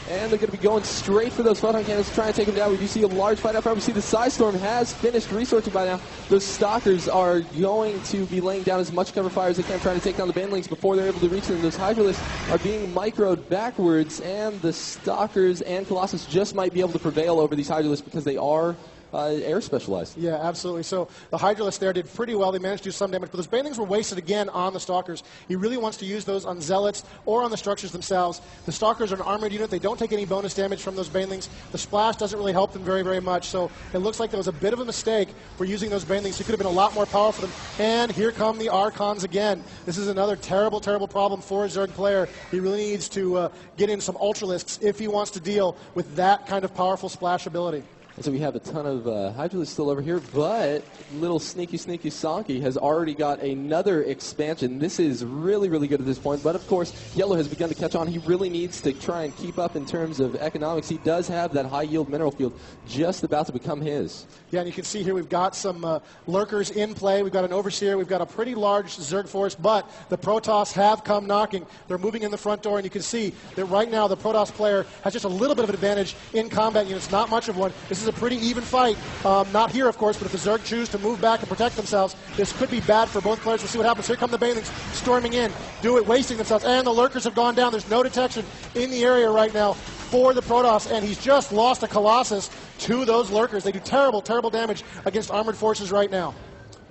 And they're going to be going straight for those photon cannons to try and take them down. We do see a large fight out front. We see the Psystorm has finished resourcing by now. Those Stalkers are going to be laying down as much cover fire as they can, trying to take down the Banelings before they're able to reach them. Those Hydralisks are being microed backwards, and the Stalkers and Colossus just might be able to prevail over these Hydralisks because they are air specialized. Yeah, absolutely. So the Hydralisks there did pretty well. They managed to do some damage, but those Banelings were wasted again on the Stalkers. He really wants to use those on Zealots or on the structures themselves. The Stalkers are an armored unit. They don't take any bonus damage from those Banelings. The splash doesn't really help them very, very much. So it looks like there was a bit of a mistake for using those Banelings. It could have been a lot more powerful for them. And here come the Archons again. This is another terrible, terrible problem for a Zerg player. He really needs to get in some Ultralisks if he wants to deal with that kind of powerful splash ability. And so we have a ton of Hydralisks still over here, but little sneaky Sonky has already got another expansion. This is really, really good at this point, but of course, Yellow has begun to catch on. He really needs to try and keep up in terms of economics. He does have that high-yield mineral field just about to become his. Yeah, and you can see here we've got some lurkers in play. We've got an Overseer. We've got a pretty large Zerg force, but the Protoss have come knocking. They're moving in the front door, and you can see that right now the Protoss player has just a little bit of an advantage in combat units, not much of one. This is a pretty even fight. Not here, of course, but if the Zerg choose to move back and protect themselves, this could be bad for both players. We'll see what happens. Here come the Banelings storming in, wasting themselves, and the Lurkers have gone down. There's no detection in the area right now for the Protoss, and he's just lost a Colossus to those Lurkers. They do terrible, terrible damage against armored forces right now.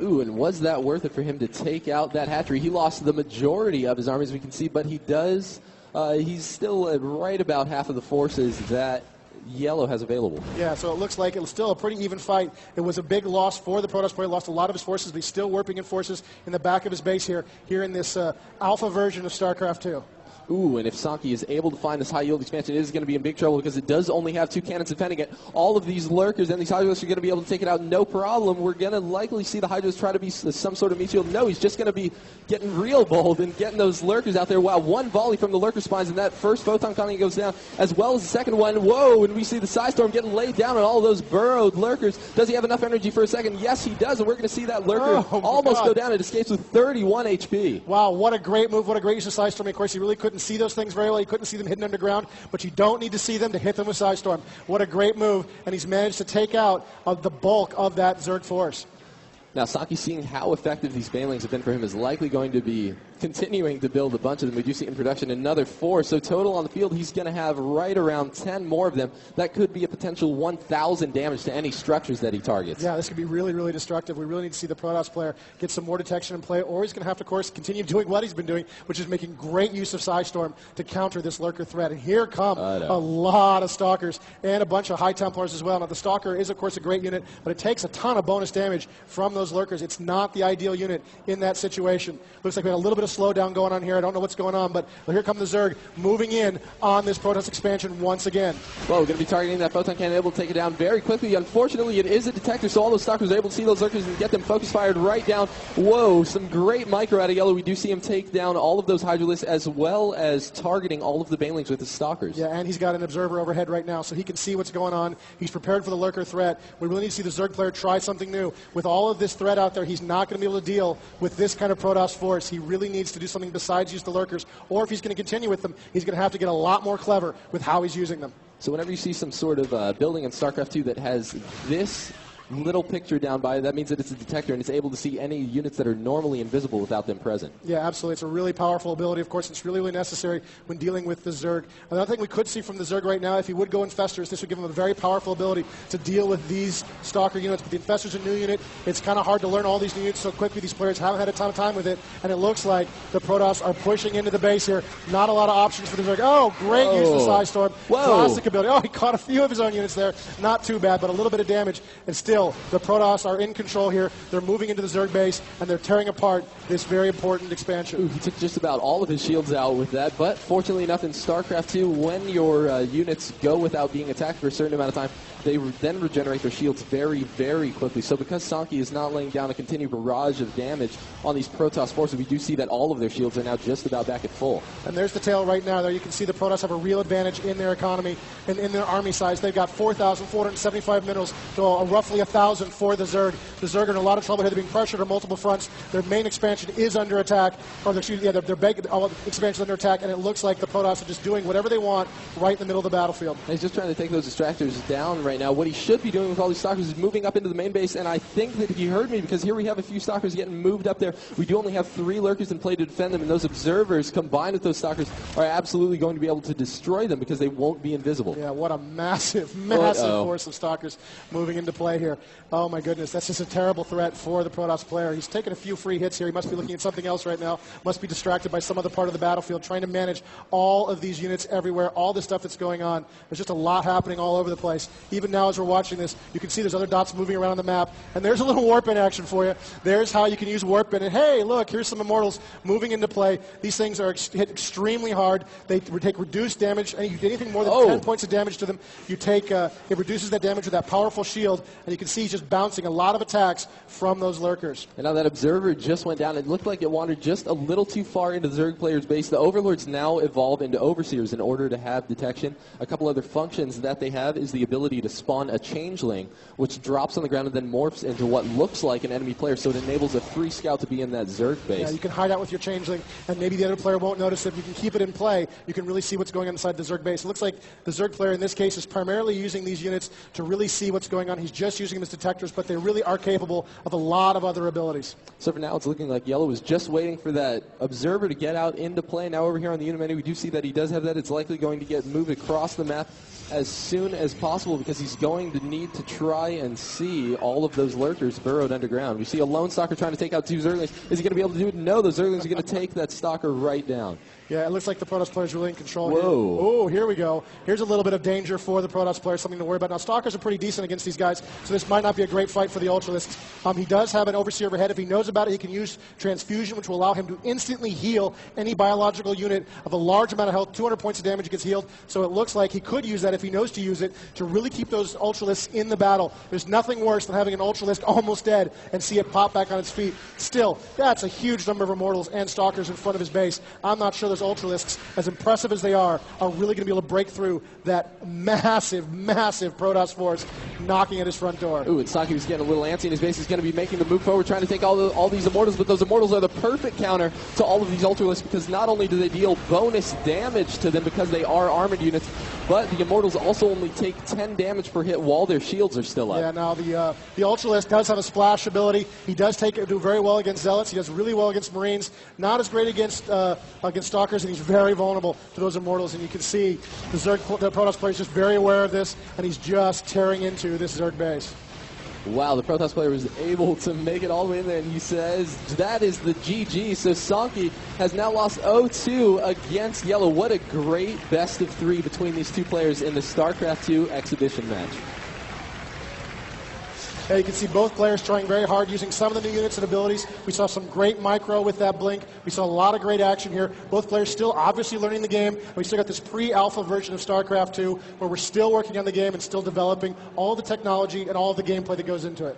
Ooh, and was that worth it for him to take out that hatchery? He lost the majority of his army, as we can see, but he does, he's still at right about half of the forces that Yellow has available. Yeah, so it looks like it was still a pretty even fight. It was a big loss for the Protoss player. Lost a lot of his forces, but he's still warping in forces in the back of his base here in this alpha version of StarCraft 2. Ooh, and if Sonky is able to find this high-yield expansion, it is going to be in big trouble because it does only have 2 cannons defending it. All of these Lurkers and these Hydralisks are going to be able to take it out no problem. We're going to likely see the Hydralisk try to be some sort of meat shield. No, he's just going to be getting real bold and getting those Lurkers out there. Wow, one volley from the Lurker spines, and that first Photon Cannon goes down, as well as the second one. Whoa, and we see the Psystorm getting laid down on all those burrowed Lurkers. Does he have enough energy for a second? Yes, he does, and we're going to see that Lurker almost go down. It escapes with 31 HP. Wow, what a great move. What a great use of Psystorm. Of course, he really couldn't see those things very well. You couldn't see them hidden underground, but you don't need to see them to hit them with Psystorm. What a great move, and he's managed to take out the bulk of that Zerg force. Now, Saki, seeing how effective these Banelings have been for him, is likely going to be continuing to build a bunch of them. We do see in production another 4, so total on the field he's going to have right around 10 more of them. That could be a potential 1,000 damage to any structures that he targets. Yeah, this could be really, really destructive. We really need to see the Protoss player get some more detection in play, or he's going to have to, of course, continue doing what he's been doing, which is making great use of Psystorm to counter this Lurker threat. And here come a lot of Stalkers and a bunch of High Templars as well. Now, the Stalker is, of course, a great unit, but it takes a ton of bonus damage from those Lurkers. It's not the ideal unit in that situation. Looks like we had a little bit of slowdown going on here. I don't know what's going on, but here come the Zerg moving in on this Protoss expansion once again. Well, we're going to be targeting that Photon Cannon, able to take it down very quickly. Unfortunately, it is a detector, so all those Stalkers are able to see those Lurkers and get them focus fired right down. Whoa, some great micro out of Yellow. We do see him take down all of those Hydralisks, as well as targeting all of the Banelings with his Stalkers. Yeah, and he's got an observer overhead right now, so he can see what's going on. He's prepared for the Lurker threat. We really need to see the Zerg player try something new. With all of this threat out there, he's not going to be able to deal with this kind of Protoss force. He really needs to do something besides use the Lurkers, or if he's going to continue with them, he's going to have to get a lot more clever with how he's using them. So whenever you see some sort of building in StarCraft 2 that has this little picture down by it, that means that it's a detector and it's able to see any units that are normally invisible without them present. Yeah, absolutely. It's a really powerful ability. Of course, it's really, really necessary when dealing with the Zerg. Another thing we could see from the Zerg right now, if he would go Infestors, this would give him a very powerful ability to deal with these Stalker units. But the Infestor's a new unit. It's kind of hard to learn all these new units so quickly. These players haven't had a ton of time with it, and it looks like the Protoss are pushing into the base here. Not a lot of options for the Zerg. Oh, great use of Psystorm. Classic ability. Oh, he caught a few of his own units there. Not too bad, but a little bit of damage. And still, the Protoss are in control here. They're moving into the Zerg base, and they're tearing apart this very important expansion. Ooh, he took just about all of his shields out with that, but fortunately enough in StarCraft 2, when your units go without being attacked for a certain amount of time, they then regenerate their shields very, very quickly. So because Sanki is not laying down a continued barrage of damage on these Protoss forces, we do see that all of their shields are now just about back at full. And there's the tail right now. There you can see the Protoss have a real advantage in their economy and in their army size. They've got 4,475 minerals to roughly 1,000 for the Zerg. The Zerg are in a lot of trouble here. They're being pressured on multiple fronts. Their main expansion is under attack, or excuse me, yeah, their big expansion is under attack, and it looks like the Protoss are just doing whatever they want right in the middle of the battlefield. He's just trying to take those distractors down right now. What he should be doing with all these Stalkers is moving up into the main base, and I think that he heard me, because here we have a few Stalkers getting moved up there. We do only have 3 Lurkers in play to defend them, and those observers combined with those Stalkers are absolutely going to be able to destroy them because they won't be invisible. Yeah, what a massive force of Stalkers moving into play here. Oh my goodness, that's just a terrible threat for the Protoss player. He's taken a few free hits here. He must be looking at something else right now. Must be distracted by some other part of the battlefield, trying to manage all of these units everywhere, all the stuff that's going on. There's just a lot happening all over the place. Even now as we're watching this, you can see there's other dots moving around on the map, and there's a little warp in action for you. There's how you can use warp in, and hey, look, here's some Immortals moving into play. These things are hit extremely hard. They take reduced damage, and you do anything more than 10 points of damage to them, you take, it reduces that damage with that powerful shield, and you can see he's just bouncing a lot of attacks from those Lurkers. And now that Observer just went down. It looked like it wandered just a little too far into the Zerg player's base. The Overlords now evolve into Overseers in order to have detection. A couple other functions that they have is the ability to spawn a Changeling, which drops on the ground and then morphs into what looks like an enemy player, so it enables a free scout to be in that Zerg base. Yeah, you can hide out with your Changeling, and maybe the other player won't notice it. You can keep it in play. You can really see what's going on inside the Zerg base. It looks like the Zerg player in this case is primarily using these units to really see what's going on. He's just using them as detectors, but they really are capable of a lot of other abilities. So for now, it's looking like Yellow is just waiting for that Observer to get out into play. Now over here on the unit menu, we do see that he does have that. It's likely going to get moved across the map as soon as possible because he's going to need to try and see all of those Lurkers burrowed underground. We see a lone Stalker trying to take out 2 Zerglings. Is he going to be able to do it? No, those Zerglings are going to take that Stalker right down. Yeah, it looks like the Protoss player is really in control. Whoa. Here. Oh, here we go. Here's a little bit of danger for the Protoss player, something to worry about. Now, Stalkers are pretty decent against these guys, so this might not be a great fight for the Ultralisks. He does have an Overseer overhead. If he knows about it, he can use Transfusion, which will allow him to instantly heal any biological unit of a large amount of health. 200 points of damage gets healed, so it looks like he could use that if he knows to use it to really keep those Ultralisks in the battle. There's nothing worse than having an Ultralisk almost dead and see it pop back on its feet. Still, that's a huge number of Immortals and Stalkers in front of his base. I'm not sure those Ultralisks, as impressive as they are really going to be able to break through that massive, massive Protoss force knocking at his front door. Ooh, and Saki was getting a little antsy in his base. He's going to be making the move forward, trying to take all these Immortals, but those Immortals are the perfect counter to all of these Ultralisks because not only do they deal bonus damage to them because they are armored units, but the Immortals also only take 10 damage per hit while their shields are still up. Yeah, now the Ultralisk does have a splash ability. He does do very well against Zealots. He does really well against Marines. Not as great against Stalkers, and he's very vulnerable to those Immortals. And you can see the Protoss player is just very aware of this, and he's just tearing into this Zerg base. Wow, the Protoss player was able to make it all the way in there, and he says that is the GG. So Sankey has now lost 0-2 against Yellow. What a great best of 3 between these two players in the StarCraft 2 exhibition match. You can see both players trying very hard, using some of the new units and abilities. We saw some great micro with that blink. We saw a lot of great action here. Both players still obviously learning the game. We still got this pre-alpha version of StarCraft 2 where we're still working on the game and still developing all the technology and all the gameplay that goes into it.